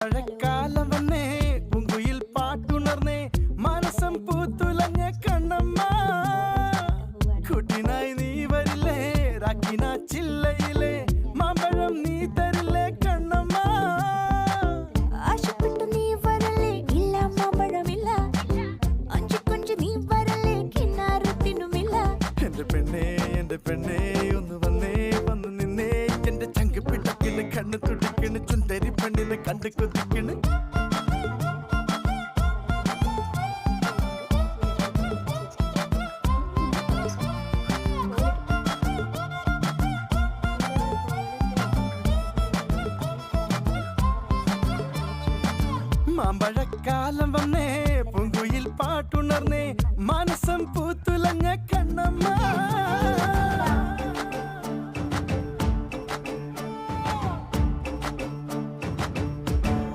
മഴക്കാലം വന്നേ പൂങ്കുയിൽ പാട്ടുണർന്നേ മനസ്സം പൂത്തുലഞ്ഞ കണ്ണമ്മ കുട്ടിനായി നീ വരില്ലേ രാക്കിന ചില്ലയിലെ മാമ്പഴം നീ തരില്ലേ കണ്ണമ്മ ആശപ്പെട്ടു നീ വരല്ലേ ഇല്ല മാമ്പഴമില്ല അഞ്ചു കൊഞ്ചു നീ വരല്ലേ കിന്നാരത്തിനുമില്ല എന്റെ പെണ്ണേ ഒന്ന് വന്നേ വന്നു നിന്നേ എന്റെ ചങ്ക് പിടക്കിന് കണ്ണ് തുടിക്കണ് ചുന്തരി പെണ്ണിനെ കണ്ട് കൊതിക്കണ് മാമ്പഴക്കാലം വന്നേ പൂങ്കുയിൽ പാട്ടുണർന്നേ മനസ്സം പൂത്തുലഞ്ഞ കണ്ണമ്മ